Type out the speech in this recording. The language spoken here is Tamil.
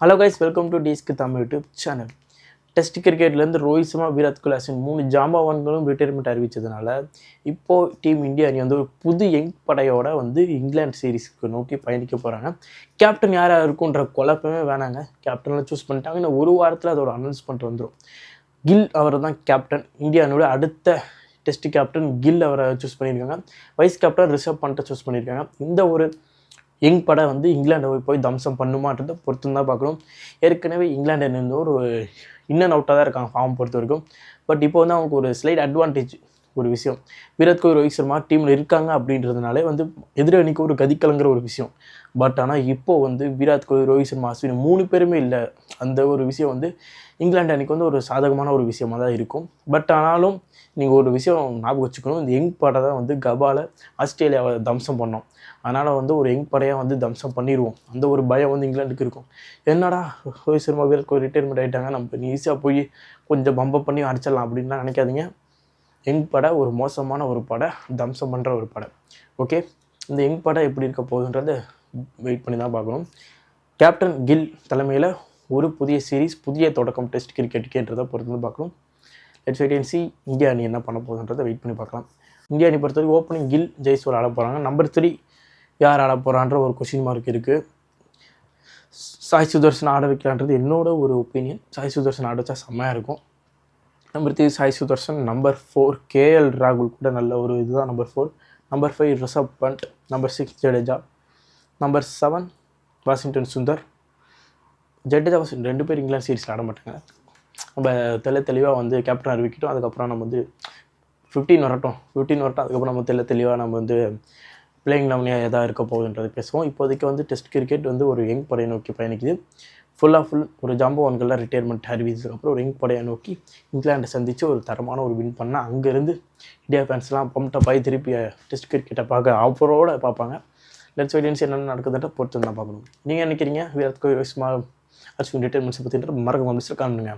Hello guys, welcome to disk Tamil YouTube channel. Test கிரிக்கெட்லேருந்து ரோஹித் சர்மா, விராட் கோலி அஸ்வின் 3 ஜாம்பவான்களும் ரிட்டையர்மெண்ட் அறிவித்ததுனால இப்போது டீம் இந்தியா அணி வந்து ஒரு புது யங் படையோட வந்து இங்கிலாந்து சீரீஸ்க்கு நோக்கி பயணிக்க போகிறாங்க. கேப்டன் யாராக இருக்குன்ற குழப்பமே வேணாங்க. கேப்டனில் சூஸ் பண்ணிட்டாங்க. இன்னும் ஒரு வாரத்தில் அதோட அனௌன்ஸ்மெண்ட் வந்துடும். கில் அவர் தான் கேப்டன். இந்தியாவோட அடுத்த டெஸ்ட் கேப்டன் கில் அவரை சூஸ் பண்ணியிருக்காங்க. வைஸ் கேப்டன் ரிஷப் பண்ட்டை சூஸ் பண்ணியிருக்காங்க. இந்த ஒரு யங் படை வந்து இங்கிலாண்டை போய் தம்சம் பண்ணுமான்றதை பொறுத்து தான் பார்க்கணும். ஏற்கனவே இங்கிலாண்டு இருந்து ஒரு இன் அண்ட் அவுட்டாக தான் இருக்காங்க ஃபார்ம் பொறுத்த வரைக்கும். பட் இப்போ வந்து அவங்களுக்கு ஒரு ஸ்லைட் அட்வான்டேஜ் ஒரு விஷயம், விராட் கோலி, ரோஹித் சர்மா டீமில் இருக்காங்க அப்படின்றதுனாலே வந்து எதிரணிக்கு ஒரு கதிக்கலங்கிற ஒரு விஷயம். பட் ஆனால் இப்போது வந்து விராட் கோலி, ரோஹித் சர்மா, அஸ்வின் 3 பேருமே இல்லை. அந்த ஒரு விஷயம் வந்து இங்கிலாந்து அணிக்கு வந்து ஒரு சாதகமான ஒரு விஷயமாக தான் இருக்கும். பட் ஆனாலும் நீங்கள் ஒரு விஷயம் ஞாபகம் வச்சுக்கணும், இந்த யங் படை தான் வந்து கபால ஆஸ்திரேலியாவை தம்சம் பண்ணோம். அதனால் வந்து ஒரு யங் படையாக வந்து தம்சம் பண்ணிடுவோம். அந்த ஒரு பயம் வந்து இங்கிலாந்துக்கு இருக்கும். என்னடா ரோஹித் சர்மா, விராட் கோலி ரிட்டையர்மெண்ட் ஆகிட்டாங்க, நம்ம ஈஸியாக போய் கொஞ்சம் பம்பப் பண்ணி அடிச்சிடலாம் அப்படின்லாம் நினைக்காதீங்க. யங் படை ஒரு மோசமான ஒரு படை, தம்சம் பண்ணுற ஒரு படை. ஓகே, இந்த யங் படை எப்படி இருக்க போகுதுன்றதை வெயிட் பண்ணி தான் பார்க்கணும். கேப்டன் கில் தலைமையில் ஒரு புதிய சீரீஸ், புதிய தொடக்கம் டெஸ்ட் கிரிக்கெட்டுன்றதை பொறுத்து வந்து பார்க்கணும். Let's wait and see India அணி என்ன பண்ண போகுதுன்றதை வெயிட் பண்ணி பார்க்கலாம். இந்தியா அணி பொறுத்தவரைக்கும் ஓப்பனிங் கில், ஜெய்ஸ்வால் ஆட போகிறாங்க. நம்பர் 3 யார் ஆட போகிறான்ற ஒரு கொஷின் மார்க் இருக்குது. சாய் சுதர்ஷன் ஆட வைக்கலான்றது என்னோட ஒரு ஒப்பீனியன். சாய் சுதர்ஷன் ஆட வச்சா செம்மையாக இருக்கும். Number 3 Sai Sudharsan. Number 4 KL ராகுல் கூட நல்ல ஒரு இதுதான் number 4. Number 5 Rishabh Pant. Number 6 Jadeja. Number 7 Washington Sundar. Jadeja Washington 2 பேர் இங்கிலாந்து சீரீஸில் ஆட மாட்டாங்க. நம்ம தெளிவாக வந்து கேப்டன் அறிவிக்கிட்டோம். அதுக்கப்புறம் நம்ம வந்து 15 வரட்டும். அதுக்கப்புறம் நம்ம தெளிவாக நம்ம வந்து பிளேயிங் 11 எதாக இருக்க போகுதுன்றது பேசுவோம். இப்போதைக்கு வந்து டெஸ்ட் கிரிக்கெட் வந்து ஒரு யங் படையை நோக்கி பயணிக்குது. ஃபுல் ஒரு ஜாம்பவான்கள்லாம் ரிட்டையர்மெண்ட் அறிவிச்சதுக்கப்புறம் ஒரு யங் படையை நோக்கி இங்கிலாண்டை சந்தித்து ஒரு தரமான ஒரு வின் பண்ணால் அங்கேருந்து இந்தியா ஃபேன்ஸ்லாம் பம்ப்டப்பாகி திருப்பி டெஸ்ட் கிரிக்கெட்டை பார்க்க ஆஃபரோடு பார்ப்பாங்க. லெட்ஸ் வெயிட் அண்ட் see என்னென்ன நடக்குதுன்ற பொறுத்து தான் பார்க்கணும். நீங்கள் நினைக்கிறீங்க விராட் கோலி, ரோஹித் சர்மா, அஸ்வின் ரிட்டையர்மெண்ட்ஸை பற்றின்ற மறக்காம கமெண்ட்ஸில் காணுங்க.